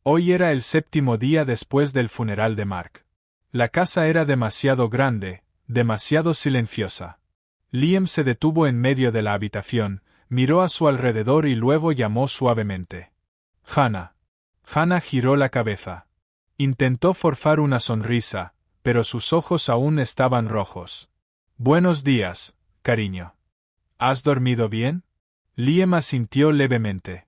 Hoy era el 7º día después del funeral de Mark. La casa era demasiado grande, demasiado silenciosa. Liam se detuvo en medio de la habitación, miró a su alrededor y luego llamó suavemente. Hannah. Hannah giró la cabeza. Intentó forzar una sonrisa, pero sus ojos aún estaban rojos. Buenos días, cariño. ¿Has dormido bien? Liam asintió levemente.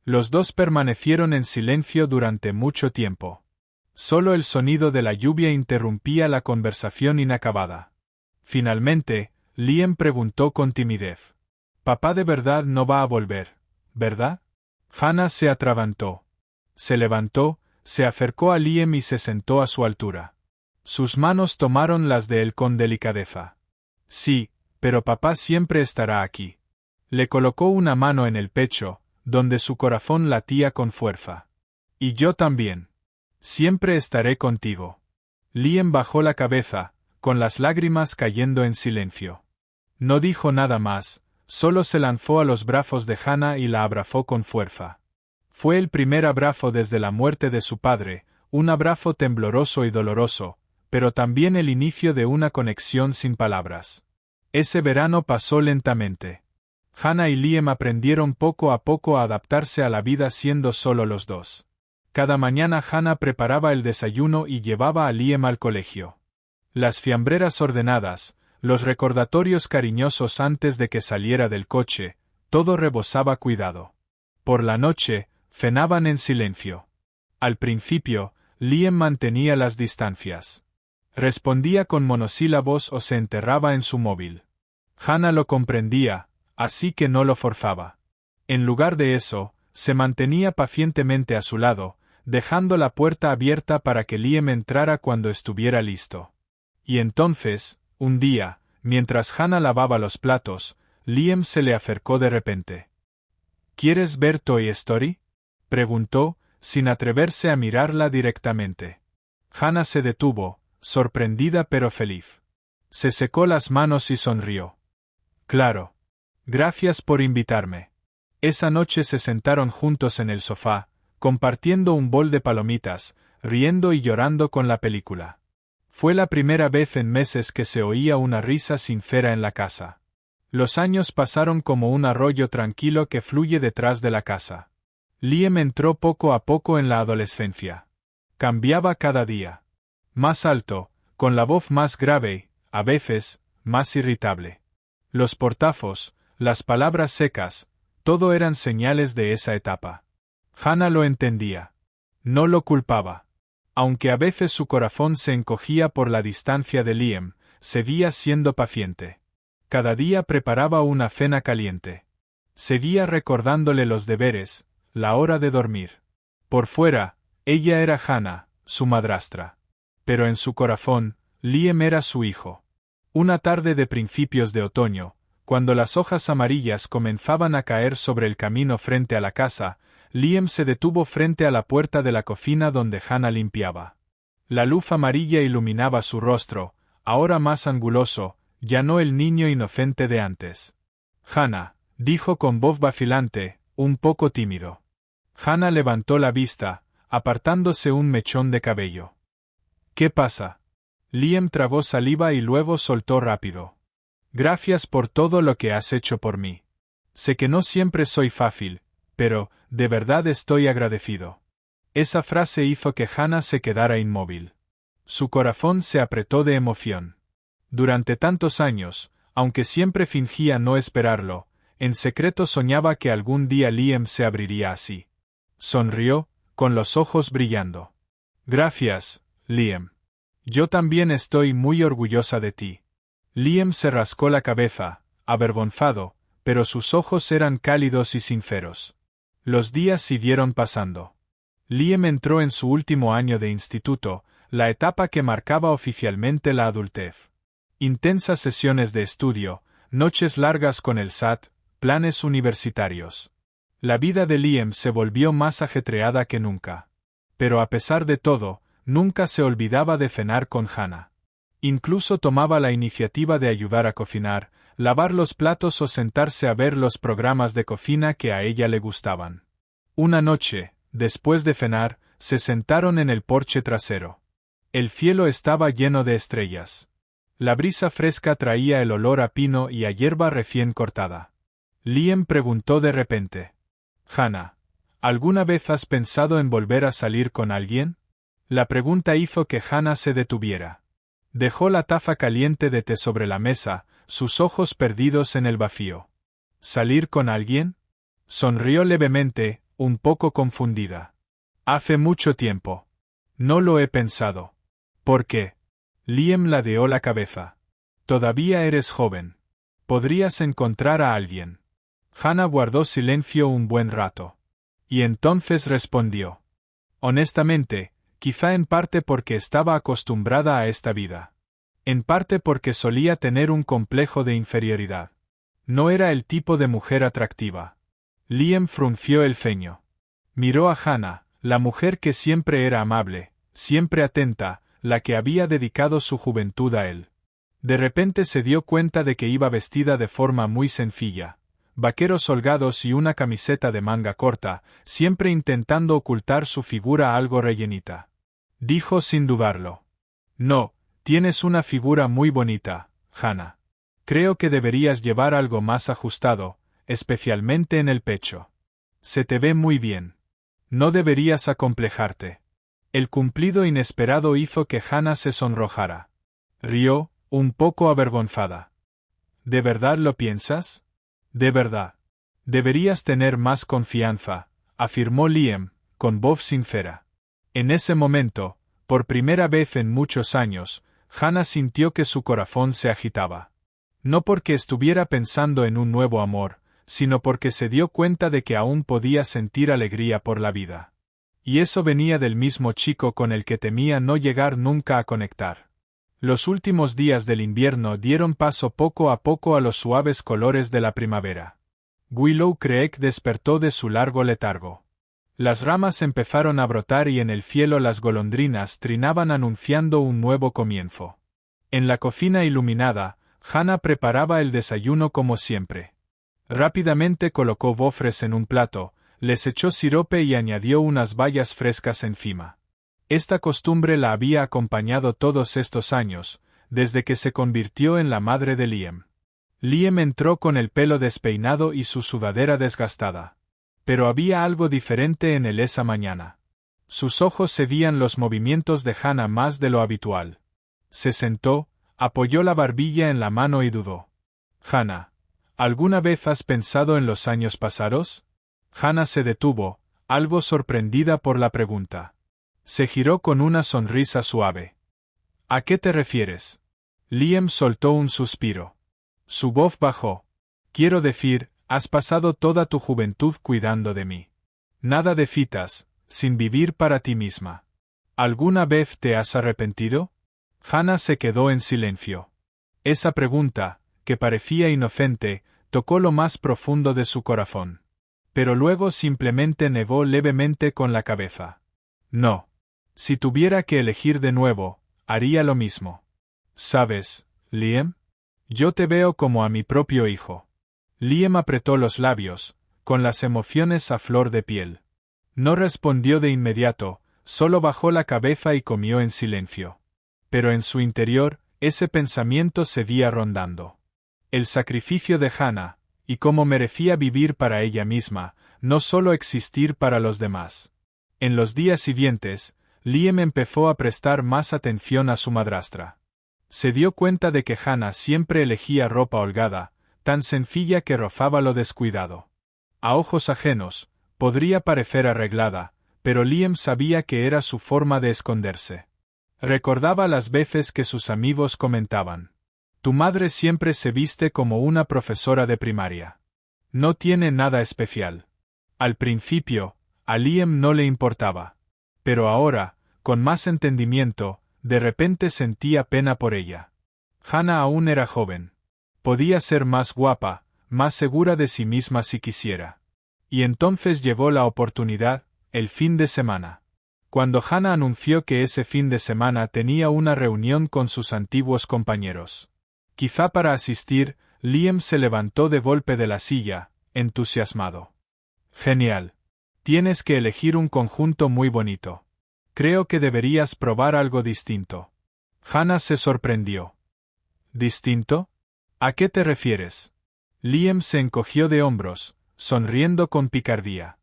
Los dos permanecieron en silencio durante mucho tiempo. Solo el sonido de la lluvia interrumpía la conversación inacabada. Finalmente, Liam preguntó con timidez. Papá de verdad no va a volver, ¿verdad? Hannah se atragantó. Se levantó, se acercó a Liam y se sentó a su altura. Sus manos tomaron las de él con delicadeza. Sí, pero papá siempre estará aquí. Le colocó una mano en el pecho, donde su corazón latía con fuerza. Y yo también. Siempre estaré contigo. Liam bajó la cabeza, con las lágrimas cayendo en silencio. No dijo nada más, solo se lanzó a los brazos de Hannah y la abrazó con fuerza. Fue el primer abrazo desde la muerte de su padre, un abrazo tembloroso y doloroso, pero también el inicio de una conexión sin palabras. Ese verano pasó lentamente. Hannah y Liam aprendieron poco a poco a adaptarse a la vida siendo solo los dos. Cada mañana Hannah preparaba el desayuno y llevaba a Liam al colegio. Las fiambreras ordenadas, los recordatorios cariñosos antes de que saliera del coche, todo rebosaba cuidado. Por la noche, cenaban en silencio. Al principio, Liam mantenía las distancias. Respondía con monosílabos o se enterraba en su móvil. Hannah lo comprendía, así que no lo forzaba. En lugar de eso, se mantenía pacientemente a su lado, dejando la puerta abierta para que Liam entrara cuando estuviera listo. Y entonces, un día, mientras Hannah lavaba los platos, Liam se le acercó de repente. ¿Quieres ver Toy Story?, preguntó, sin atreverse a mirarla directamente. Hannah se detuvo, sorprendida pero feliz. Se secó las manos y sonrió. Claro. Gracias por invitarme. Esa noche se sentaron juntos en el sofá, compartiendo un bol de palomitas, riendo y llorando con la película. Fue la primera vez en meses que se oía una risa sincera en la casa. Los años pasaron como un arroyo tranquilo que fluye detrás de la casa. Liam entró poco a poco en la adolescencia. Cambiaba cada día. Más alto, con la voz más grave, a veces, más irritable. Los portazos, las palabras secas, todo eran señales de esa etapa. Hannah lo entendía. No lo culpaba. Aunque a veces su corazón se encogía por la distancia de Liam, seguía siendo paciente. Cada día preparaba una cena caliente. Seguía recordándole los deberes, la hora de dormir. Por fuera, ella era Hannah, su madrastra. Pero en su corazón, Liam era su hijo. Una tarde de principios de otoño, cuando las hojas amarillas comenzaban a caer sobre el camino frente a la casa, Liam se detuvo frente a la puerta de la cocina donde Hannah limpiaba. La luz amarilla iluminaba su rostro, ahora más anguloso, ya no el niño inocente de antes. Hannah, dijo con voz vacilante, un poco tímido. Hannah levantó la vista, apartándose un mechón de cabello. ¿Qué pasa? Liam tragó saliva y luego soltó rápido. Gracias por todo lo que has hecho por mí. Sé que no siempre soy fácil, pero, de verdad estoy agradecido. Esa frase hizo que Hannah se quedara inmóvil. Su corazón se apretó de emoción. Durante tantos años, aunque siempre fingía no esperarlo, en secreto soñaba que algún día Liam se abriría así. Sonrió, con los ojos brillando. Gracias, Liam. Yo también estoy muy orgullosa de ti. Liam se rascó la cabeza, avergonzado, pero sus ojos eran cálidos y sinceros. Los días siguieron pasando. Liam entró en su último año de instituto, la etapa que marcaba oficialmente la adultez. Intensas sesiones de estudio, noches largas con el SAT, planes universitarios. La vida de Liam se volvió más ajetreada que nunca. Pero a pesar de todo, nunca se olvidaba de cenar con Hannah. Incluso tomaba la iniciativa de ayudar a cocinar, lavar los platos o sentarse a ver los programas de cocina que a ella le gustaban. Una noche, Después de cenar, se sentaron en el porche trasero. El cielo estaba lleno de estrellas. La brisa fresca traía el olor a pino y a hierba recién cortada. Liam preguntó de repente: «Hannah, ¿alguna vez has pensado en volver a salir con alguien?» La pregunta hizo que Hannah se detuviera. Dejó la taza caliente de té sobre la mesa, sus ojos perdidos en el vacío. ¿Salir con alguien? Sonrió levemente, un poco confundida. Hace mucho tiempo. No lo he pensado. ¿Por qué? Liam ladeó la cabeza. Todavía eres joven. Podrías encontrar a alguien. Hannah guardó silencio un buen rato. Y entonces respondió: honestamente, quizá en parte porque estaba acostumbrada a esta vida. En parte porque solía tener un complejo de inferioridad. No era el tipo de mujer atractiva. Liam frunció el ceño. Miró a Hannah, la mujer que siempre era amable, siempre atenta, la que había dedicado su juventud a él. De repente se dio cuenta de que iba vestida de forma muy sencilla. Vaqueros holgados y una camiseta de manga corta, siempre intentando ocultar su figura algo rellenita. Dijo sin dudarlo: «No, tienes una figura muy bonita, Hannah. Creo que deberías llevar algo más ajustado, especialmente en el pecho. Se te ve muy bien. No deberías acomplejarte». El cumplido inesperado hizo que Hannah se sonrojara. Rió, un poco avergonzada. ¿De verdad lo piensas? De verdad. Deberías tener más confianza, afirmó Liam, con voz sincera. En ese momento, por primera vez en muchos años, Hannah sintió que su corazón se agitaba. No porque estuviera pensando en un nuevo amor, sino porque se dio cuenta de que aún podía sentir alegría por la vida. Y eso venía del mismo chico con el que temía no llegar nunca a conectar. Los últimos días del invierno dieron paso poco a poco a los suaves colores de la primavera. Willow Creek despertó de su largo letargo. Las ramas empezaron a brotar y en el cielo las golondrinas trinaban anunciando un nuevo comienzo. En la cocina iluminada, Hannah preparaba el desayuno como siempre. Rápidamente colocó gofres en un plato, les echó sirope y añadió unas bayas frescas encima. Esta costumbre la había acompañado todos estos años, desde que se convirtió en la madre de Liam. Liam entró con el pelo despeinado y su sudadera desgastada. Pero había algo diferente en él esa mañana. Sus ojos seguían los movimientos de Hannah más de lo habitual. Se sentó, apoyó la barbilla en la mano y dudó. «Hannah, ¿alguna vez has pensado en los años pasados?» Hannah se detuvo, algo sorprendida por la pregunta. Se giró con una sonrisa suave. «¿A qué te refieres?» Liam soltó un suspiro. Su voz bajó. «Quiero decir, has pasado toda tu juventud cuidando de mí. Nada de citas, sin vivir para ti misma. ¿Alguna vez te has arrepentido?» Hannah se quedó en silencio. Esa pregunta, que parecía inocente, tocó lo más profundo de su corazón. Pero luego simplemente negó levemente con la cabeza. «No. Si tuviera que elegir de nuevo, haría lo mismo. ¿Sabes, Liam? Yo te veo como a mi propio hijo». Liam apretó los labios, con las emociones a flor de piel. No respondió de inmediato, solo bajó la cabeza y comió en silencio. Pero en su interior, ese pensamiento seguía rondando. El sacrificio de Hannah, y cómo merecía vivir para ella misma, no solo existir para los demás. En los días siguientes, Liam empezó a prestar más atención a su madrastra. Se dio cuenta de que Hannah siempre elegía ropa holgada, tan sencilla que rozaba lo descuidado. A ojos ajenos, podría parecer arreglada, pero Liam sabía que era su forma de esconderse. Recordaba las veces que sus amigos comentaban: «Tu madre siempre se viste como una profesora de primaria. No tiene nada especial». Al principio, a Liam no le importaba. Pero ahora, con más entendimiento, de repente sentía pena por ella. Hannah aún era joven. Podía ser más guapa, más segura de sí misma si quisiera. Y entonces llegó la oportunidad, el fin de semana. Cuando Hannah anunció que ese fin de semana tenía una reunión con sus antiguos compañeros. Quizá para asistir, Liam se levantó de golpe de la silla, entusiasmado. «Genial. Tienes que elegir un conjunto muy bonito. Creo que deberías probar algo distinto. Hannah se sorprendió. ¿Distinto? ¿A qué te refieres? Liam se encogió de hombros, sonriendo con picardía.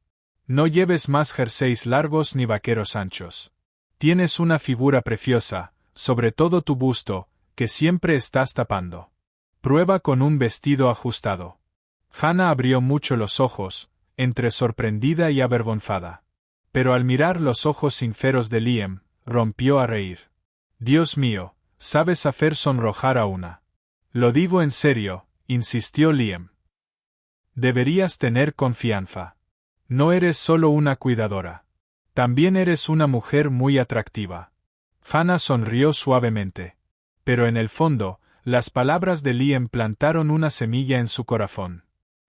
No lleves más jerseys largos ni vaqueros anchos. Tienes una figura preciosa, sobre todo tu busto, que siempre estás tapando. Prueba con un vestido ajustado. Hannah abrió mucho los ojos, entre sorprendida y avergonzada. Pero al mirar los ojos sinceros de Liam, rompió a reír. Dios mío, sabes hacer sonrojar a una. Lo digo en serio, insistió Liam. Deberías tener confianza. No eres solo una cuidadora. También eres una mujer muy atractiva. Hannah sonrió suavemente. Pero en el fondo, las palabras de Liam plantaron una semilla en su corazón.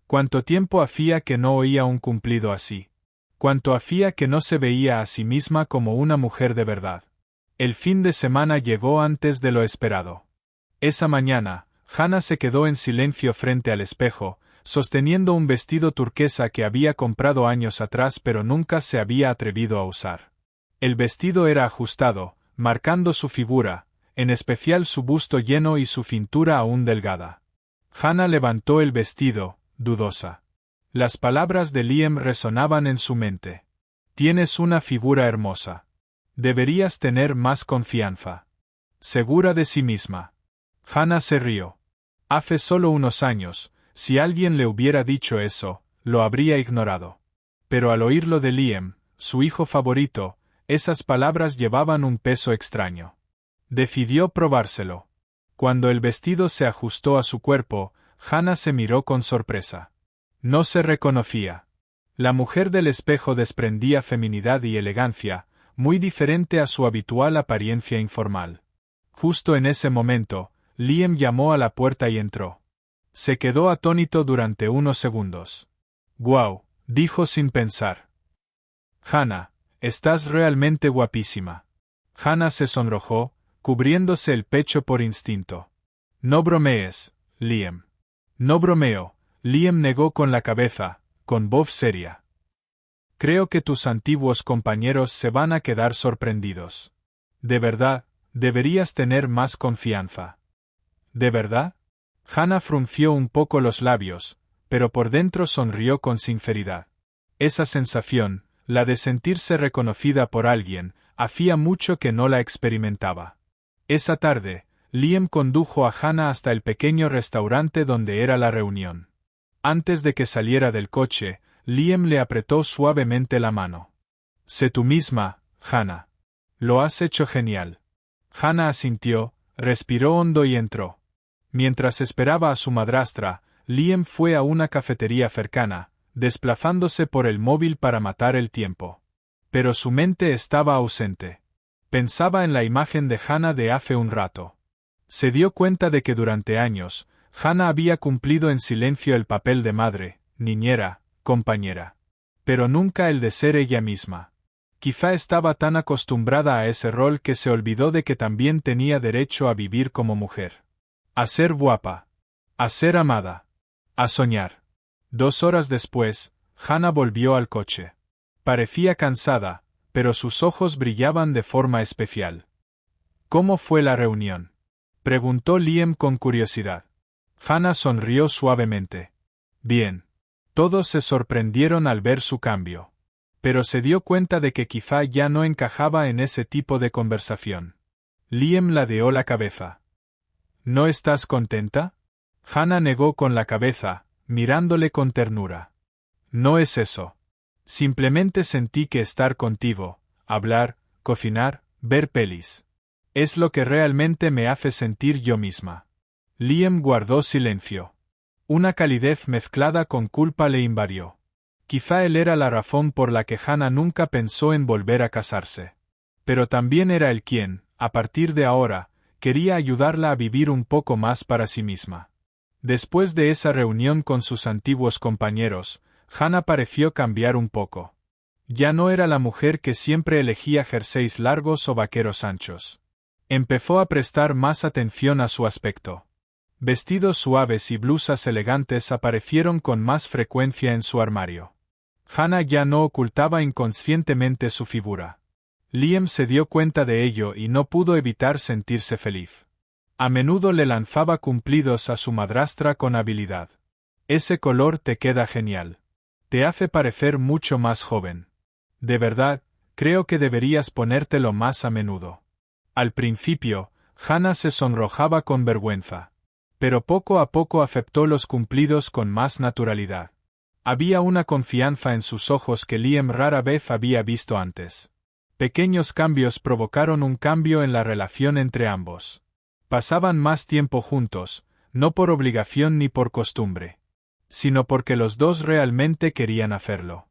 ¿Cuánto tiempo hacía que no oía un cumplido así? ¿Cuánto hacía que no se veía a sí misma como una mujer de verdad? El fin de semana llegó antes de lo esperado. Esa mañana, Hannah se quedó en silencio frente al espejo, sosteniendo un vestido turquesa que había comprado años atrás pero nunca se había atrevido a usar. El vestido era ajustado, marcando su figura, en especial su busto lleno y su cintura aún delgada. Hannah levantó el vestido, dudosa. Las palabras de Liam resonaban en su mente. Tienes una figura hermosa. Deberías tener más confianza. Segura de sí misma. Hannah se rió. Hace solo unos años, si alguien le hubiera dicho eso, lo habría ignorado. Pero al oírlo de Liam, su hijo favorito, esas palabras llevaban un peso extraño. Decidió probárselo. Cuando el vestido se ajustó a su cuerpo, Hannah se miró con sorpresa. No se reconocía. La mujer del espejo desprendía feminidad y elegancia, muy diferente a su habitual apariencia informal. Justo en ese momento, Liam llamó a la puerta y entró. Se quedó atónito durante unos segundos. «Guau», dijo sin pensar. «Hannah, estás realmente guapísima». Hannah se sonrojó, cubriéndose el pecho por instinto. «No bromees, Liam». «No bromeo», Liam negó con la cabeza, con voz seria. «Creo que tus antiguos compañeros se van a quedar sorprendidos. De verdad, deberías tener más confianza». «¿De verdad?» Hannah frunció un poco los labios, pero por dentro sonrió con sinceridad. Esa sensación, la de sentirse reconocida por alguien, hacía mucho que no la experimentaba. Esa tarde, Liam condujo a Hannah hasta el pequeño restaurante donde era la reunión. Antes de que saliera del coche, Liam le apretó suavemente la mano. «Sé tú misma, Hannah. Lo has hecho genial». Hannah asintió, respiró hondo y entró. Mientras esperaba a su madrastra, Liam fue a una cafetería cercana, desplazándose por el móvil para matar el tiempo. Pero su mente estaba ausente. Pensaba en la imagen de Hannah de hace un rato. Se dio cuenta de que durante años, Hannah había cumplido en silencio el papel de madre, niñera, compañera. Pero nunca el de ser ella misma. Quizá estaba tan acostumbrada a ese rol que se olvidó de que también tenía derecho a vivir como mujer. A ser guapa. A ser amada. A soñar. 2 horas después, Hannah volvió al coche. Parecía cansada, pero sus ojos brillaban de forma especial. «¿Cómo fue la reunión?», preguntó Liam con curiosidad. Hannah sonrió suavemente. «Bien». Todos se sorprendieron al ver su cambio. Pero se dio cuenta de que quizá ya no encajaba en ese tipo de conversación. Liam ladeó la cabeza. «¿No estás contenta?». Hannah negó con la cabeza, mirándole con ternura. «No es eso. Simplemente sentí que estar contigo, hablar, cocinar, ver pelis. Es lo que realmente me hace sentir yo misma». Liam guardó silencio. Una calidez mezclada con culpa le invadió. Quizá él era la razón por la que Hannah nunca pensó en volver a casarse. Pero también era él quien, a partir de ahora, quería ayudarla a vivir un poco más para sí misma. Después de esa reunión con sus antiguos compañeros, Hannah pareció cambiar un poco. Ya no era la mujer que siempre elegía jerseys largos o vaqueros anchos. Empezó a prestar más atención a su aspecto. Vestidos suaves y blusas elegantes aparecieron con más frecuencia en su armario. Hannah ya no ocultaba inconscientemente su figura. Liam se dio cuenta de ello y no pudo evitar sentirse feliz. A menudo le lanzaba cumplidos a su madrastra con habilidad. Ese color te queda genial. Te hace parecer mucho más joven. De verdad, creo que deberías ponértelo más a menudo. Al principio, Hannah se sonrojaba con vergüenza. Pero poco a poco aceptó los cumplidos con más naturalidad. Había una confianza en sus ojos que Liam rara vez había visto antes. Pequeños cambios provocaron un cambio en la relación entre ambos. Pasaban más tiempo juntos, no por obligación ni por costumbre, sino porque los dos realmente querían hacerlo.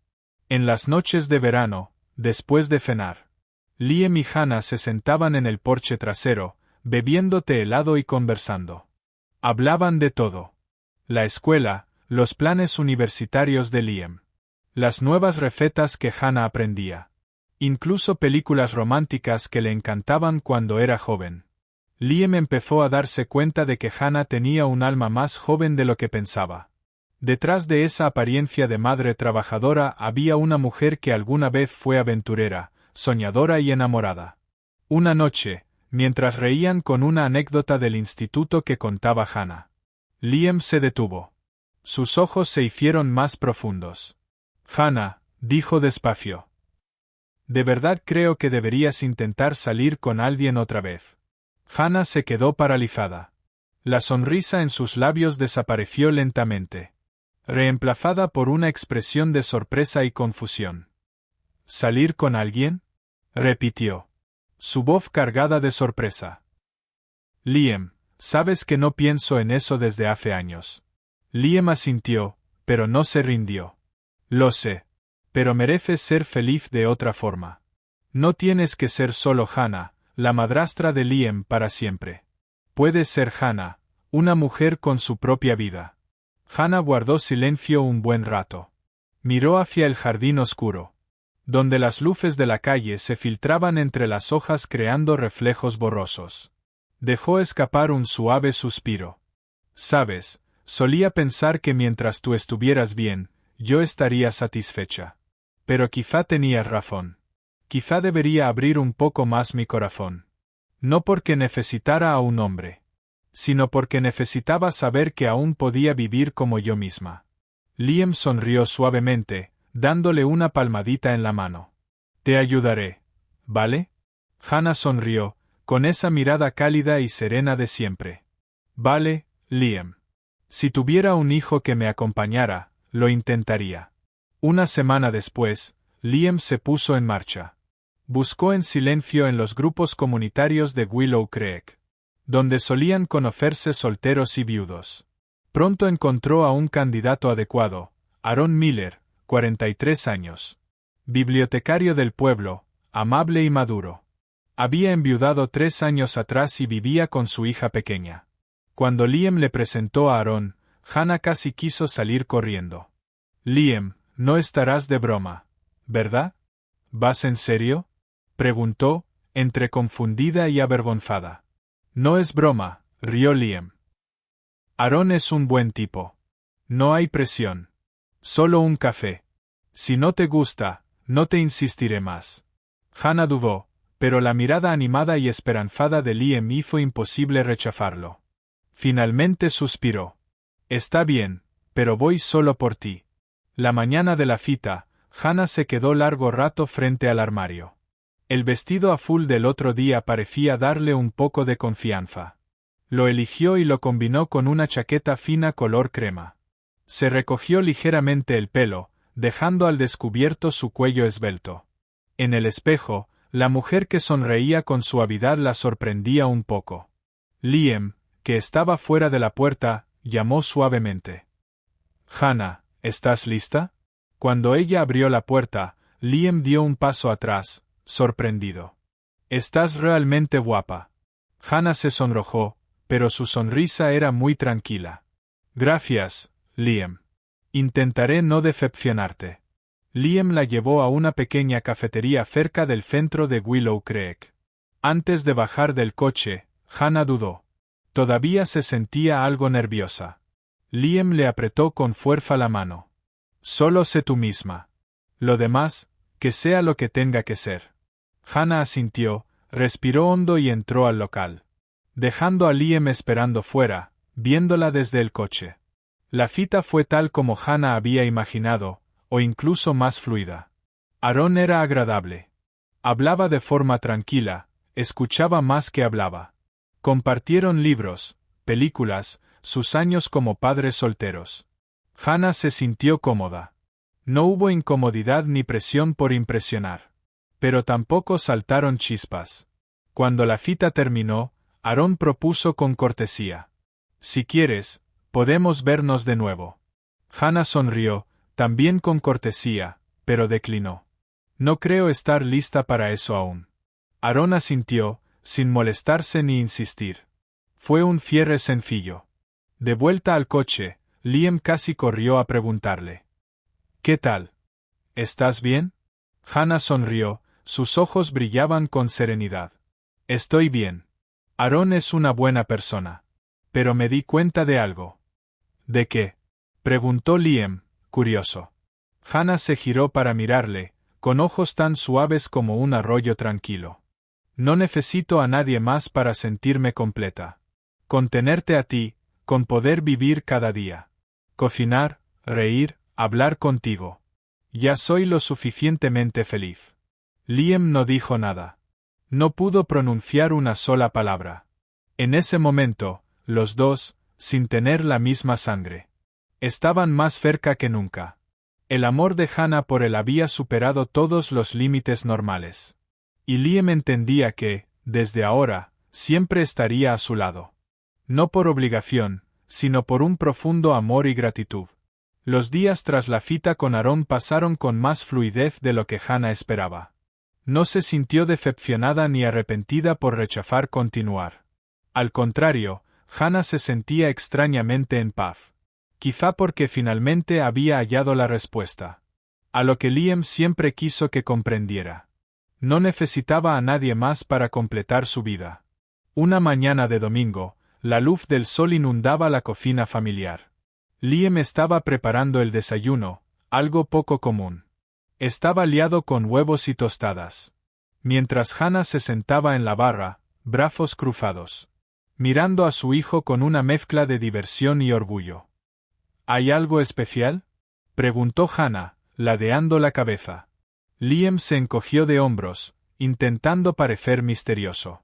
En las noches de verano, después de cenar, Liam y Hannah se sentaban en el porche trasero, bebiendo té helado y conversando. Hablaban de todo. La escuela, los planes universitarios de Liam, las nuevas recetas que Hannah aprendía, incluso películas románticas que le encantaban cuando era joven. Liam empezó a darse cuenta de que Hannah tenía un alma más joven de lo que pensaba. Detrás de esa apariencia de madre trabajadora había una mujer que alguna vez fue aventurera, soñadora y enamorada. Una noche, mientras reían con una anécdota del instituto que contaba Hannah, Liam se detuvo. Sus ojos se hicieron más profundos. Hannah, dijo despacio. De verdad creo que deberías intentar salir con alguien otra vez. Hannah se quedó paralizada. La sonrisa en sus labios desapareció lentamente, reemplazada por una expresión de sorpresa y confusión. ¿Salir con alguien?, repitió, su voz cargada de sorpresa. Liam, sabes que no pienso en eso desde hace años. Liam asintió, pero no se rindió. Lo sé, pero mereces ser feliz de otra forma. No tienes que ser solo Hannah, la madrastra de Liam para siempre. Puedes ser Hannah, una mujer con su propia vida. Hannah guardó silencio un buen rato. Miró hacia el jardín oscuro, donde las luces de la calle se filtraban entre las hojas creando reflejos borrosos. Dejó escapar un suave suspiro. Sabes, solía pensar que mientras tú estuvieras bien, yo estaría satisfecha. Pero quizá tenías razón. Quizá debería abrir un poco más mi corazón. No porque necesitara a un hombre, sino porque necesitaba saber que aún podía vivir como yo misma. Liam sonrió suavemente, dándole una palmadita en la mano. Te ayudaré, ¿vale? Hannah sonrió, con esa mirada cálida y serena de siempre. Vale, Liam. Si tuviera un hijo que me acompañara, lo intentaría. Una semana después, Liam se puso en marcha. Buscó en silencio en los grupos comunitarios de Willow Creek, donde solían conocerse solteros y viudos. Pronto encontró a un candidato adecuado, Aaron Miller, 43 años. Bibliotecario del pueblo, amable y maduro. Había enviudado 3 años atrás y vivía con su hija pequeña. Cuando Liam le presentó a Aaron, Hannah casi quiso salir corriendo. Liam, no estarás de broma, ¿verdad? ¿Vas en serio?, preguntó, entre confundida y avergonzada. No es broma, rió Liam. Aaron es un buen tipo. No hay presión. Solo un café. Si no te gusta, no te insistiré más. Hannah dudó, pero la mirada animada y esperanzada de Liam hizo imposible rechazarlo. Finalmente suspiró. Está bien, pero voy solo por ti. La mañana de la cita, Hannah se quedó largo rato frente al armario. El vestido azul del otro día parecía darle un poco de confianza. Lo eligió y lo combinó con una chaqueta fina color crema. Se recogió ligeramente el pelo, dejando al descubierto su cuello esbelto. En el espejo, la mujer que sonreía con suavidad la sorprendía un poco. Liam, que estaba fuera de la puerta, llamó suavemente. Hannah, ¿estás lista? Cuando ella abrió la puerta, Liam dio un paso atrás, sorprendido. Estás realmente guapa. Hannah se sonrojó, pero su sonrisa era muy tranquila. Gracias, Liam. Intentaré no decepcionarte. Liam la llevó a una pequeña cafetería cerca del centro de Willow Creek. Antes de bajar del coche, Hannah dudó. Todavía se sentía algo nerviosa. Liam le apretó con fuerza la mano. Solo sé tú misma. Lo demás, que sea lo que tenga que ser. Hannah asintió, respiró hondo y entró al local, dejando a Liam esperando fuera, viéndola desde el coche. La cita fue tal como Hannah había imaginado, o incluso más fluida. Aaron era agradable. Hablaba de forma tranquila, escuchaba más que hablaba. Compartieron libros, películas, sus años como padres solteros. Hannah se sintió cómoda. No hubo incomodidad ni presión por impresionar. Pero tampoco saltaron chispas. Cuando la cita terminó, Aaron propuso con cortesía: «Si quieres, podemos vernos de nuevo». Hannah sonrió, también con cortesía, pero declinó. «No creo estar lista para eso aún». Aaron asintió, sin molestarse ni insistir. Fue un cierre sencillo. De vuelta al coche, Liam casi corrió a preguntarle: «¿Qué tal? ¿Estás bien?» Hannah sonrió, sus ojos brillaban con serenidad. «Estoy bien. Aaron es una buena persona. Pero me di cuenta de algo». «¿De qué?», preguntó Liam, curioso. Hannah se giró para mirarle, con ojos tan suaves como un arroyo tranquilo. «No necesito a nadie más para sentirme completa. Con tenerte a ti, con poder vivir cada día. Cocinar, reír, hablar contigo. Ya soy lo suficientemente feliz». Liam no dijo nada. No pudo pronunciar una sola palabra. En ese momento, los dos, sin tener la misma sangre, estaban más cerca que nunca. El amor de Hannah por él había superado todos los límites normales. Y Liam entendía que, desde ahora, siempre estaría a su lado. No por obligación, sino por un profundo amor y gratitud. Los días tras la cita con Aaron pasaron con más fluidez de lo que Hannah esperaba. No se sintió decepcionada ni arrepentida por rechazar continuar. Al contrario, Hannah se sentía extrañamente en paz. Quizá porque finalmente había hallado la respuesta. A lo que Liam siempre quiso que comprendiera. No necesitaba a nadie más para completar su vida. Una mañana de domingo, la luz del sol inundaba la cocina familiar. Liam estaba preparando el desayuno, algo poco común. Estaba liado con huevos y tostadas. Mientras Hannah se sentaba en la barra, brazos cruzados, mirando a su hijo con una mezcla de diversión y orgullo. «¿Hay algo especial?», preguntó Hannah, ladeando la cabeza. Liam se encogió de hombros, intentando parecer misterioso.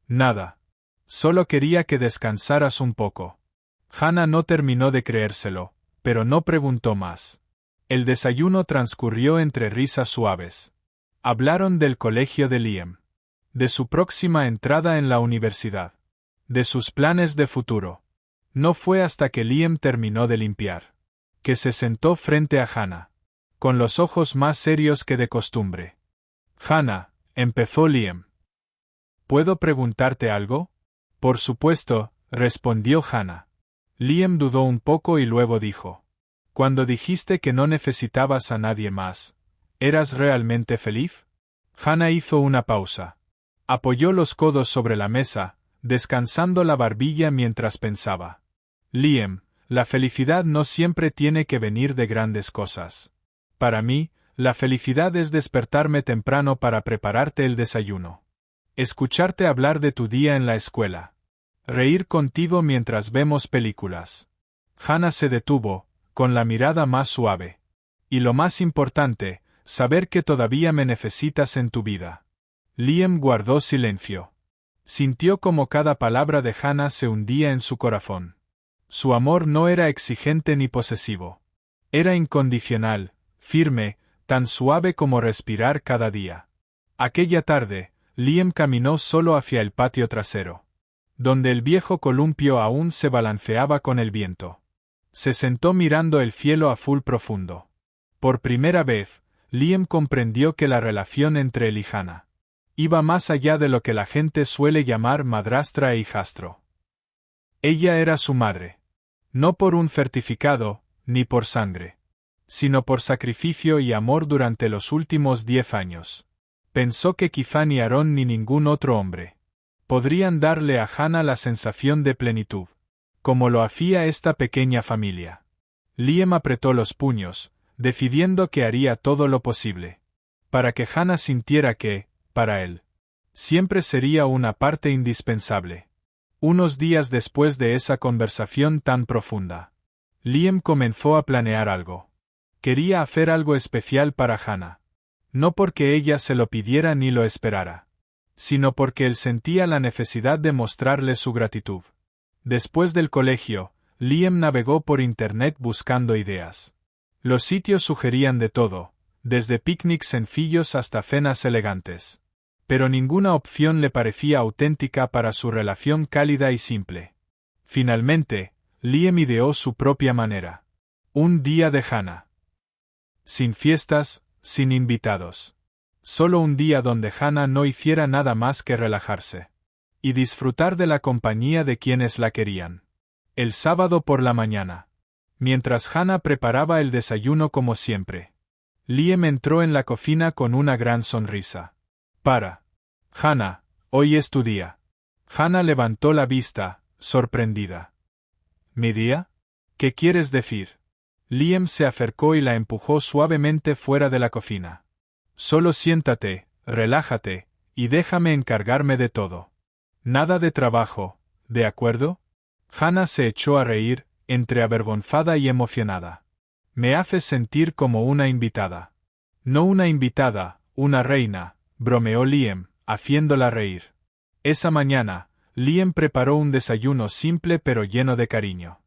«Nada. Solo quería que descansaras un poco». Hannah no terminó de creérselo, pero no preguntó más. El desayuno transcurrió entre risas suaves. Hablaron del colegio de Liam, de su próxima entrada en la universidad, de sus planes de futuro. No fue hasta que Liam terminó de limpiar, que se sentó frente a Hannah, con los ojos más serios que de costumbre. «Hannah», empezó Liam. «¿Puedo preguntarte algo?». «Por supuesto», respondió Hannah. Liam dudó un poco y luego dijo: «Cuando dijiste que no necesitabas a nadie más, ¿eras realmente feliz?». Hannah hizo una pausa. Apoyó los codos sobre la mesa, descansando la barbilla mientras pensaba. «Liam, la felicidad no siempre tiene que venir de grandes cosas. Para mí, la felicidad es despertarme temprano para prepararte el desayuno. Escucharte hablar de tu día en la escuela. Reír contigo mientras vemos películas». Hannah se detuvo, con la mirada más suave. «Y lo más importante, saber que todavía me necesitas en tu vida». Liam guardó silencio. Sintió como cada palabra de Hannah se hundía en su corazón. Su amor no era exigente ni posesivo. Era incondicional, firme, tan suave como respirar cada día. Aquella tarde, Liam caminó solo hacia el patio trasero, donde el viejo columpio aún se balanceaba con el viento. Se sentó mirando el cielo azul profundo. Por primera vez, Liam comprendió que la relación entre él y Hannah iba más allá de lo que la gente suele llamar madrastra e hijastro. Ella era su madre. No por un certificado, ni por sangre, sino por sacrificio y amor durante los últimos 10 años. Pensó que quizá ni Aaron ni ningún otro hombre podrían darle a Hannah la sensación de plenitud, como lo hacía esta pequeña familia. Liam apretó los puños, decidiendo que haría todo lo posible para que Hannah sintiera que, para él, siempre sería una parte indispensable. Unos días después de esa conversación tan profunda, Liam comenzó a planear algo. Quería hacer algo especial para Hannah. No porque ella se lo pidiera ni lo esperara, sino porque él sentía la necesidad de mostrarle su gratitud. Después del colegio, Liam navegó por internet buscando ideas. Los sitios sugerían de todo, desde picnics sencillos hasta cenas elegantes. Pero ninguna opción le parecía auténtica para su relación cálida y simple. Finalmente, Liam ideó su propia manera. Un día de Hannah. Sin fiestas, sin invitados. Solo un día donde Hannah no hiciera nada más que relajarse y disfrutar de la compañía de quienes la querían. El sábado por la mañana, mientras Hannah preparaba el desayuno como siempre, Liam entró en la cocina con una gran sonrisa. Hannah, hoy es tu día. Hannah levantó la vista, sorprendida. ¿Mi día? ¿Qué quieres decir? Liam se acercó y la empujó suavemente fuera de la cocina. Solo siéntate, relájate, y déjame encargarme de todo. Nada de trabajo, ¿de acuerdo? Hannah se echó a reír, entre avergonzada y emocionada. Me haces sentir como una invitada. No una invitada, una reina, bromeó Liam, haciéndola reír. Esa mañana, Liam preparó un desayuno simple pero lleno de cariño.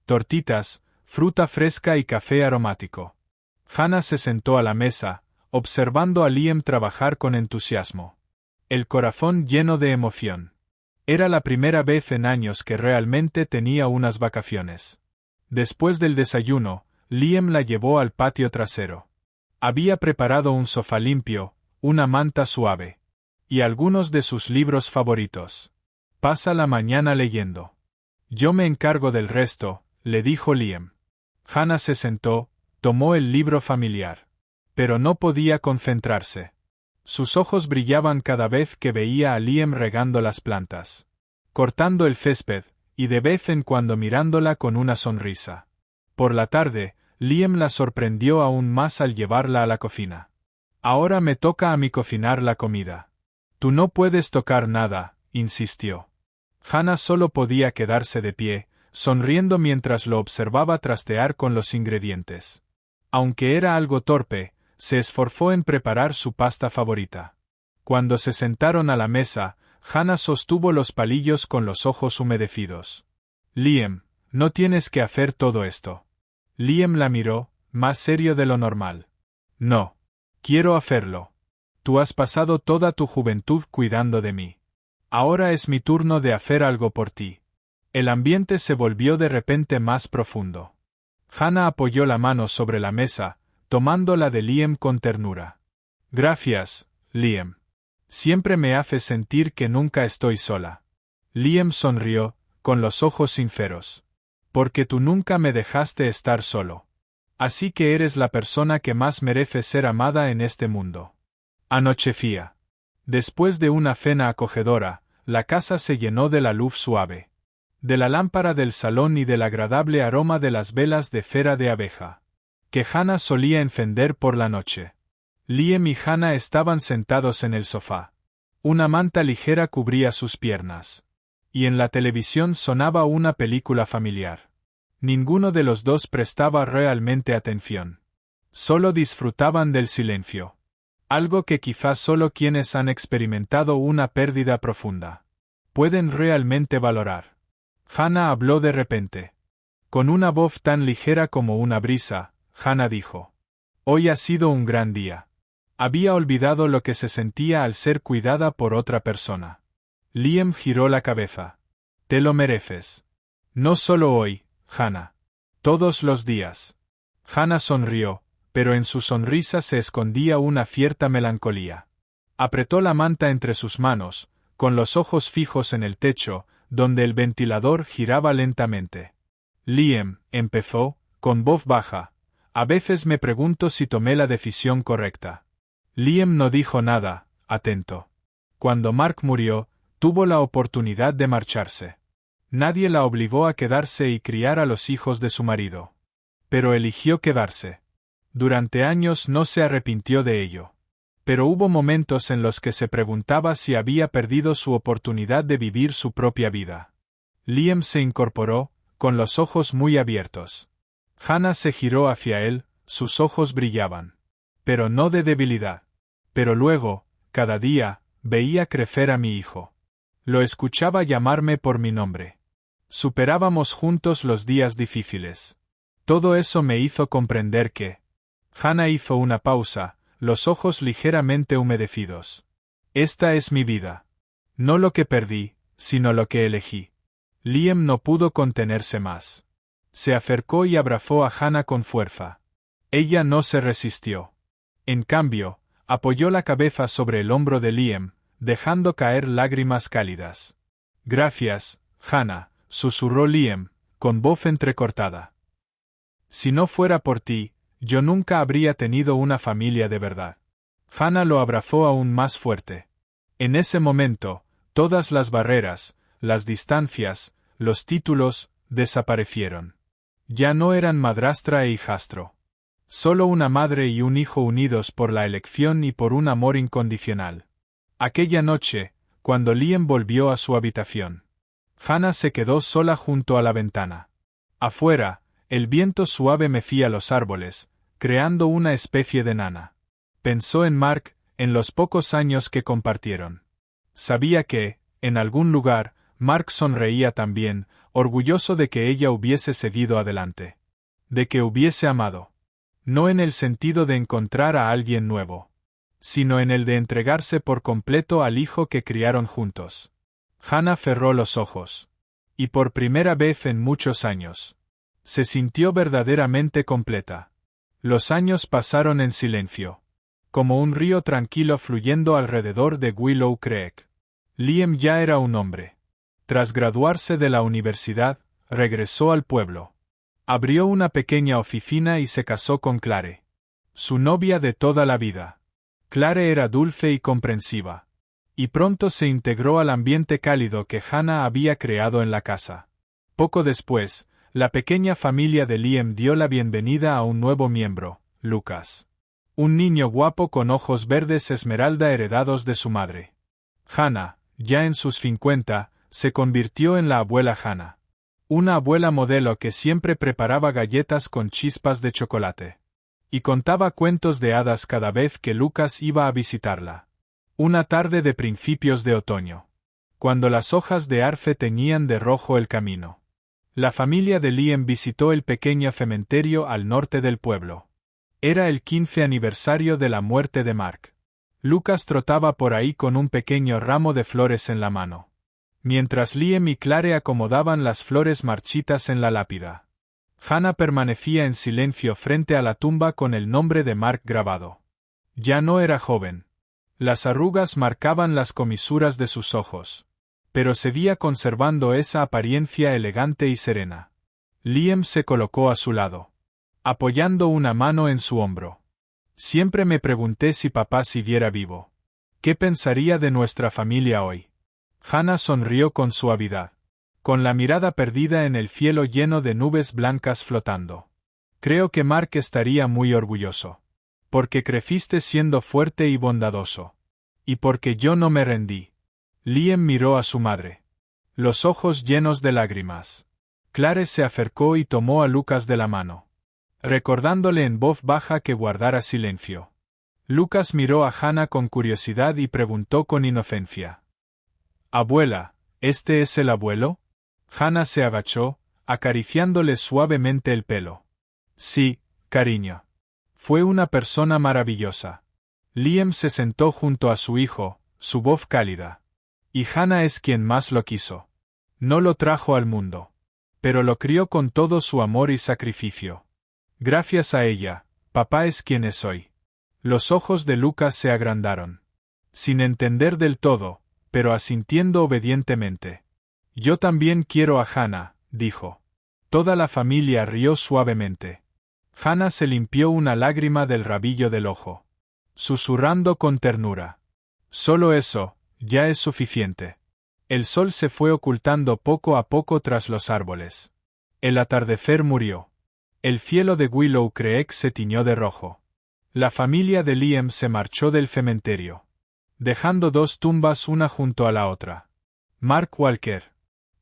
Tortitas, fruta fresca y café aromático. Hannah se sentó a la mesa, observando a Liam trabajar con entusiasmo. El corazón lleno de emoción. Era la primera vez en años que realmente tenía unas vacaciones. Después del desayuno, Liam la llevó al patio trasero. Había preparado un sofá limpio, una manta suave y algunos de sus libros favoritos. Pasa la mañana leyendo. Yo me encargo del resto, le dijo Liam. Hannah se sentó, tomó el libro familiar. Pero no podía concentrarse. Sus ojos brillaban cada vez que veía a Liam regando las plantas, cortando el césped, y de vez en cuando mirándola con una sonrisa. Por la tarde, Liam la sorprendió aún más al llevarla a la cocina. Ahora me toca a mí cocinar la comida. Tú no puedes tocar nada, insistió. Hannah solo podía quedarse de pie, sonriendo mientras lo observaba trastear con los ingredientes. Aunque era algo torpe, se esforzó en preparar su pasta favorita. Cuando se sentaron a la mesa, Hannah sostuvo los palillos con los ojos humedecidos. Liam, no tienes que hacer todo esto. Liam la miró, más serio de lo normal. No. Quiero hacerlo. Tú has pasado toda tu juventud cuidando de mí. Ahora es mi turno de hacer algo por ti. El ambiente se volvió de repente más profundo. Hannah apoyó la mano sobre la mesa, tomándola de Liam con ternura. Gracias, Liam. Siempre me haces sentir que nunca estoy sola. Liam sonrió, con los ojos sinceros. Porque tú nunca me dejaste estar solo. Así que eres la persona que más merece ser amada en este mundo. Anochecía. Después de una cena acogedora, la casa se llenó de la luz suave, de la lámpara del salón y del agradable aroma de las velas de cera de abeja, que Hannah solía encender por la noche. Liam y Hannah estaban sentados en el sofá. Una manta ligera cubría sus piernas. Y en la televisión sonaba una película familiar. Ninguno de los dos prestaba realmente atención. Solo disfrutaban del silencio. Algo que quizás solo quienes han experimentado una pérdida profunda pueden realmente valorar. Hannah habló de repente. Con una voz tan ligera como una brisa, Hannah dijo: Hoy ha sido un gran día. Había olvidado lo que se sentía al ser cuidada por otra persona. Liam giró la cabeza. Te lo mereces. No solo hoy, Hannah. Todos los días. Hannah sonrió, pero en su sonrisa se escondía una cierta melancolía. Apretó la manta entre sus manos, con los ojos fijos en el techo, donde el ventilador giraba lentamente. Liam, empezó, con voz baja. A veces me pregunto si tomé la decisión correcta. Liam no dijo nada, atento. Cuando Mark murió, tuvo la oportunidad de marcharse. Nadie la obligó a quedarse y criar a los hijos de su marido. Pero eligió quedarse. Durante años no se arrepintió de ello. Pero hubo momentos en los que se preguntaba si había perdido su oportunidad de vivir su propia vida. Liam se incorporó, con los ojos muy abiertos. Hannah se giró hacia él, sus ojos brillaban. Pero no de debilidad. Pero luego, cada día, veía crecer a mi hijo. Lo escuchaba llamarme por mi nombre. Superábamos juntos los días difíciles. Todo eso me hizo comprender que... Hannah hizo una pausa, los ojos ligeramente humedecidos. Esta es mi vida. No lo que perdí, sino lo que elegí. Liam no pudo contenerse más. Se acercó y abrazó a Hannah con fuerza. Ella no se resistió. En cambio, apoyó la cabeza sobre el hombro de Liam, dejando caer lágrimas cálidas. Gracias, Hannah, susurró Liam, con voz entrecortada. Si no fuera por ti, yo nunca habría tenido una familia de verdad. Hannah lo abrazó aún más fuerte. En ese momento, todas las barreras, las distancias, los títulos, desaparecieron. Ya no eran madrastra e hijastro. Solo una madre y un hijo unidos por la elección y por un amor incondicional. Aquella noche, cuando Liam volvió a su habitación, Hannah se quedó sola junto a la ventana. Afuera, el viento suave mecía los árboles, creando una especie de nana. Pensó en Mark, en los pocos años que compartieron. Sabía que, en algún lugar, Mark sonreía también, orgulloso de que ella hubiese seguido adelante. De que hubiese amado. No en el sentido de encontrar a alguien nuevo, sino en el de entregarse por completo al hijo que criaron juntos. Hannah cerró los ojos. Y por primera vez en muchos años, se sintió verdaderamente completa. Los años pasaron en silencio, como un río tranquilo fluyendo alrededor de Willow Creek. Liam ya era un hombre. Tras graduarse de la universidad, regresó al pueblo. Abrió una pequeña oficina y se casó con Clare, su novia de toda la vida. Clare era dulce y comprensiva. Y pronto se integró al ambiente cálido que Hannah había creado en la casa. Poco después, la pequeña familia de Liam dio la bienvenida a un nuevo miembro, Lucas. Un niño guapo con ojos verdes esmeralda heredados de su madre. Hannah, ya en sus 50, se convirtió en la abuela Hannah. Una abuela modelo que siempre preparaba galletas con chispas de chocolate. Y contaba cuentos de hadas cada vez que Lucas iba a visitarla. Una tarde de principios de otoño. Cuando las hojas de arce teñían de rojo el camino. La familia de Liam visitó el pequeño cementerio al norte del pueblo. Era el 15 aniversario de la muerte de Mark. Lucas trotaba por ahí con un pequeño ramo de flores en la mano. Mientras Liam y Clare acomodaban las flores marchitas en la lápida. Hannah permanecía en silencio frente a la tumba con el nombre de Mark grabado. Ya no era joven. Las arrugas marcaban las comisuras de sus ojos. Pero seguía conservando esa apariencia elegante y serena. Liam se colocó a su lado, apoyando una mano en su hombro. Siempre me pregunté si papá siguiera vivo. ¿Qué pensaría de nuestra familia hoy? Hannah sonrió con suavidad, con la mirada perdida en el cielo lleno de nubes blancas flotando. Creo que Mark estaría muy orgulloso. Porque creciste siendo fuerte y bondadoso. Y porque yo no me rendí. Liam miró a su madre. Los ojos llenos de lágrimas. Clare se acercó y tomó a Lucas de la mano, recordándole en voz baja que guardara silencio. Lucas miró a Hannah con curiosidad y preguntó con inocencia. «Abuela, ¿este es el abuelo?» Hannah se agachó, acariciándole suavemente el pelo. «Sí, cariño. Fue una persona maravillosa». Liam se sentó junto a su hijo, su voz cálida. «Y Hannah es quien más lo quiso. No lo trajo al mundo. Pero lo crió con todo su amor y sacrificio. Gracias a ella, papá es quien es hoy». Los ojos de Lucas se agrandaron. Sin entender del todo, pero asintiendo obedientemente. «Yo también quiero a Hannah», dijo. Toda la familia rió suavemente. Hannah se limpió una lágrima del rabillo del ojo, susurrando con ternura. «Solo eso, ya es suficiente». El sol se fue ocultando poco a poco tras los árboles. El atardecer murió. El cielo de Willow Creek se tiñó de rojo. La familia de Liam se marchó del cementerio, dejando dos tumbas una junto a la otra. Mark Walker.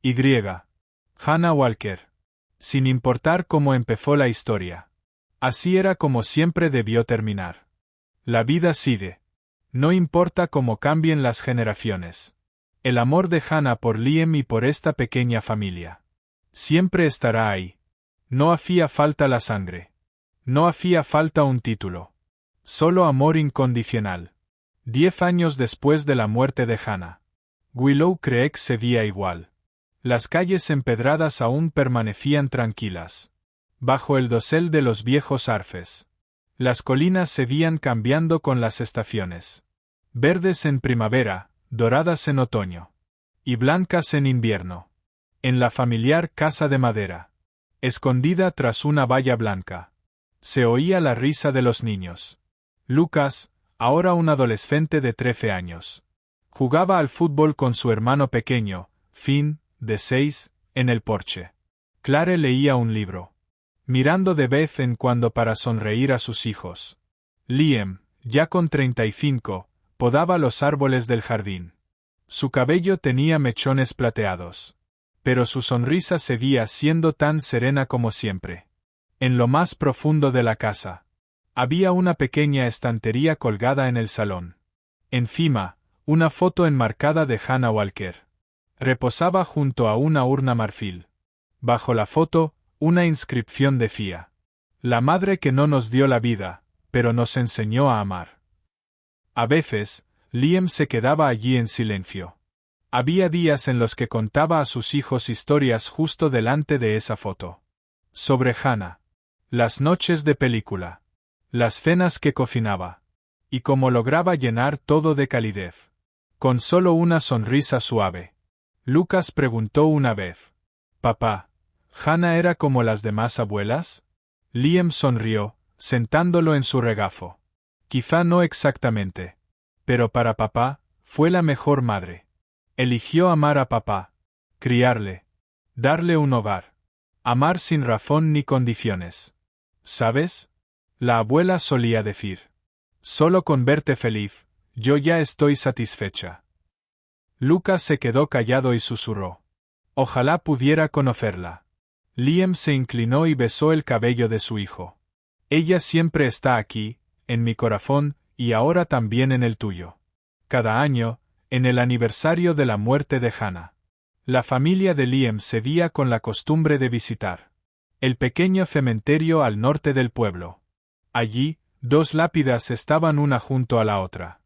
Y. Hannah Walker. Sin importar cómo empezó la historia. Así era como siempre debió terminar. La vida sigue. No importa cómo cambien las generaciones. El amor de Hannah por Liam y por esta pequeña familia siempre estará ahí. No hacía falta la sangre. No hacía falta un título. Solo amor incondicional. 10 años después de la muerte de Hannah, Willow Creek se veía igual. Las calles empedradas aún permanecían tranquilas, bajo el dosel de los viejos arces. Las colinas se veían cambiando con las estaciones. Verdes en primavera, doradas en otoño. Y blancas en invierno. En la familiar casa de madera, escondida tras una valla blanca, se oía la risa de los niños. Lucas, ahora un adolescente de 13 años, jugaba al fútbol con su hermano pequeño, Finn, de 6, en el porche. Clare leía un libro, mirando de vez en cuando para sonreír a sus hijos. Liam, ya con 35, podaba los árboles del jardín. Su cabello tenía mechones plateados, pero su sonrisa seguía siendo tan serena como siempre. En lo más profundo de la casa, había una pequeña estantería colgada en el salón. Encima, una foto enmarcada de Hannah Walker. Reposaba junto a una urna marfil. Bajo la foto, una inscripción decía: La madre que no nos dio la vida, pero nos enseñó a amar. A veces, Liam se quedaba allí en silencio. Había días en los que contaba a sus hijos historias justo delante de esa foto. Sobre Hannah. Las noches de película. Las cenas que cocinaba. Y cómo lograba llenar todo de calidez. Con solo una sonrisa suave. Lucas preguntó una vez: «Papá, ¿Hannah era como las demás abuelas?» Liam sonrió, sentándolo en su regazo. Quizá no exactamente. Pero para papá, fue la mejor madre. Eligió amar a papá, criarle, darle un hogar, amar sin razón ni condiciones. ¿Sabes? La abuela solía decir: solo con verte feliz, yo ya estoy satisfecha. Lucas se quedó callado y susurró: ojalá pudiera conocerla. Liam se inclinó y besó el cabello de su hijo. Ella siempre está aquí, en mi corazón, y ahora también en el tuyo. Cada año, en el aniversario de la muerte de Hannah, la familia de Liam se veía con la costumbre de visitar el pequeño cementerio al norte del pueblo. Allí, dos lápidas estaban una junto a la otra.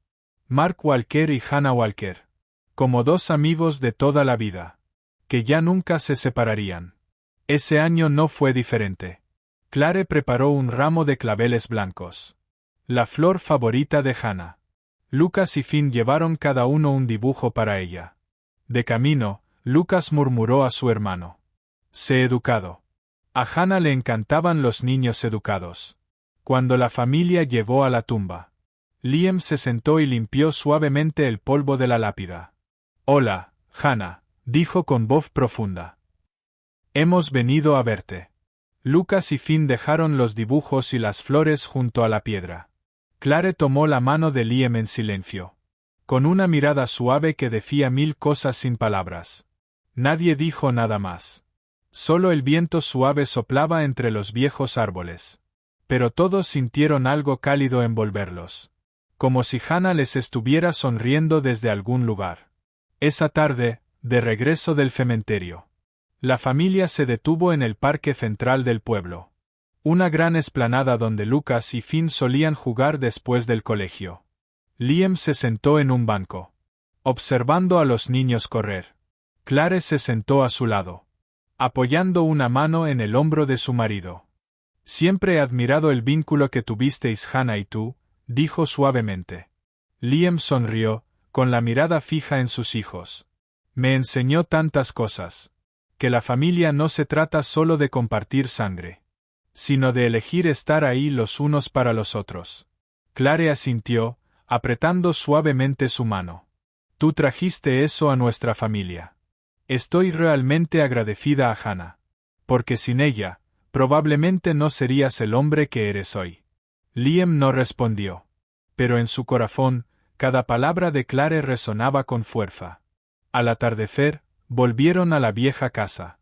Mark Walker y Hannah Walker, como dos amigos de toda la vida, que ya nunca se separarían. Ese año no fue diferente. Clare preparó un ramo de claveles blancos, la flor favorita de Hannah. Lucas y Finn llevaron cada uno un dibujo para ella. De camino, Lucas murmuró a su hermano: sé educado. A Hannah le encantaban los niños educados. Cuando la familia llevó a la tumba, Liam se sentó y limpió suavemente el polvo de la lápida. Hola, Hannah, dijo con voz profunda. Hemos venido a verte. Lucas y Finn dejaron los dibujos y las flores junto a la piedra. Clare tomó la mano de Liam en silencio, con una mirada suave que decía 1000 cosas sin palabras. Nadie dijo nada más. Solo el viento suave soplaba entre los viejos árboles. Pero todos sintieron algo cálido envolverlos, como si Hannah les estuviera sonriendo desde algún lugar. Esa tarde, de regreso del cementerio, la familia se detuvo en el parque central del pueblo. Una gran explanada donde Lucas y Finn solían jugar después del colegio. Liam se sentó en un banco, observando a los niños correr. Clare se sentó a su lado, apoyando una mano en el hombro de su marido. Siempre he admirado el vínculo que tuvisteis Hannah y tú, dijo suavemente. Liam sonrió, con la mirada fija en sus hijos. Me enseñó tantas cosas. Que la familia no se trata solo de compartir sangre, sino de elegir estar ahí los unos para los otros. Clare asintió, apretando suavemente su mano. Tú trajiste eso a nuestra familia. Estoy realmente agradecida a Hannah. Porque sin ella, probablemente no serías el hombre que eres hoy. Liam no respondió. Pero en su corazón, cada palabra de Clare resonaba con fuerza. Al atardecer, volvieron a la vieja casa.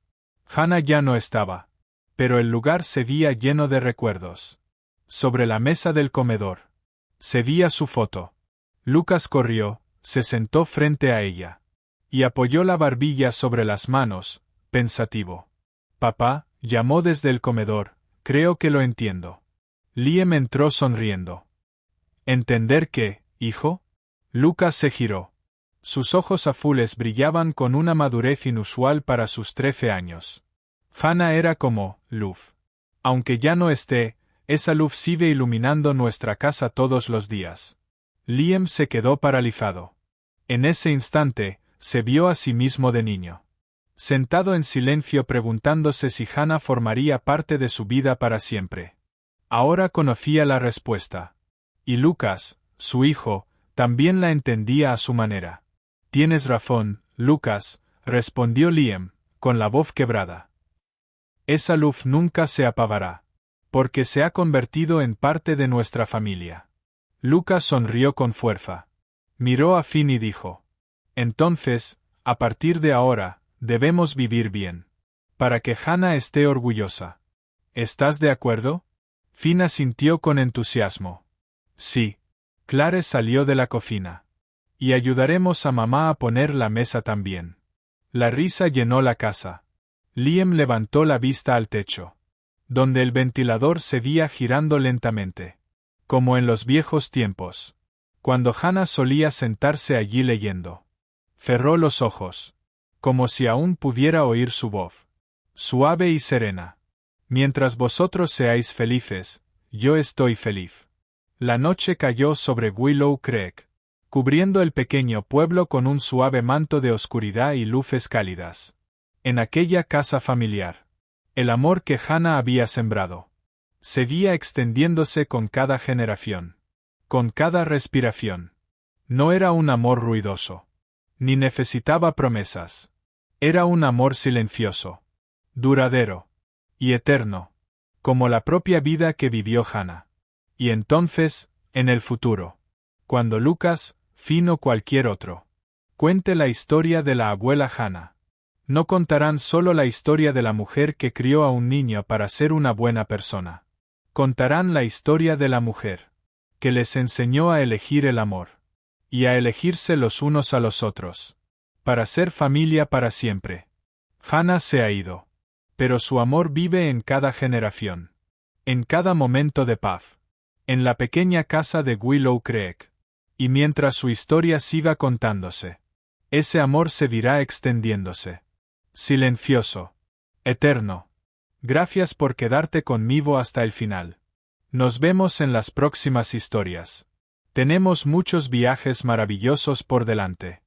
Hannah ya no estaba. Pero el lugar se veía lleno de recuerdos. Sobre la mesa del comedor se veía su foto. Lucas corrió, se sentó frente a ella. Y apoyó la barbilla sobre las manos, pensativo. Papá, llamó desde el comedor, creo que lo entiendo. Liam entró sonriendo. ¿Entender qué, hijo? Lucas se giró. Sus ojos azules brillaban con una madurez inusual para sus 13 años. Hannah era como luz. Aunque ya no esté, esa luz sigue iluminando nuestra casa todos los días. Liam se quedó paralizado. En ese instante, se vio a sí mismo de niño. Sentado en silencio preguntándose si Hannah formaría parte de su vida para siempre. Ahora conocía la respuesta. Y Lucas, su hijo, también la entendía a su manera. Tienes razón, Lucas, respondió Liam, con la voz quebrada. Esa luz nunca se apagará. Porque se ha convertido en parte de nuestra familia. Lucas sonrió con fuerza. Miró a Finn y dijo. Entonces, a partir de ahora, debemos vivir bien. Para que Hannah esté orgullosa. ¿Estás de acuerdo? Finn asintió con entusiasmo. Sí. Clare salió de la cocina. Y ayudaremos a mamá a poner la mesa también. La risa llenó la casa. Liam levantó la vista al techo, donde el ventilador se veía girando lentamente. Como en los viejos tiempos. Cuando Hannah solía sentarse allí leyendo. Cerró los ojos. Como si aún pudiera oír su voz. Suave y serena. Mientras vosotros seáis felices, yo estoy feliz. La noche cayó sobre Willow Creek, cubriendo el pequeño pueblo con un suave manto de oscuridad y luces cálidas. En aquella casa familiar, el amor que Hannah había sembrado, seguía extendiéndose con cada generación, con cada respiración. No era un amor ruidoso, ni necesitaba promesas. Era un amor silencioso, duradero y eterno, como la propia vida que vivió Hannah. Y entonces, en el futuro, cuando Lucas, Finn o cualquier otro, cuente la historia de la abuela Hannah, no contarán solo la historia de la mujer que crió a un niño para ser una buena persona. Contarán la historia de la mujer, que les enseñó a elegir el amor, y a elegirse los unos a los otros, para ser familia para siempre. Hannah se ha ido, pero su amor vive en cada generación, en cada momento de paz, en la pequeña casa de Willow Creek. Y mientras su historia siga contándose, ese amor seguirá extendiéndose. Silencioso. Eterno. Gracias por quedarte conmigo hasta el final. Nos vemos en las próximas historias. Tenemos muchos viajes maravillosos por delante.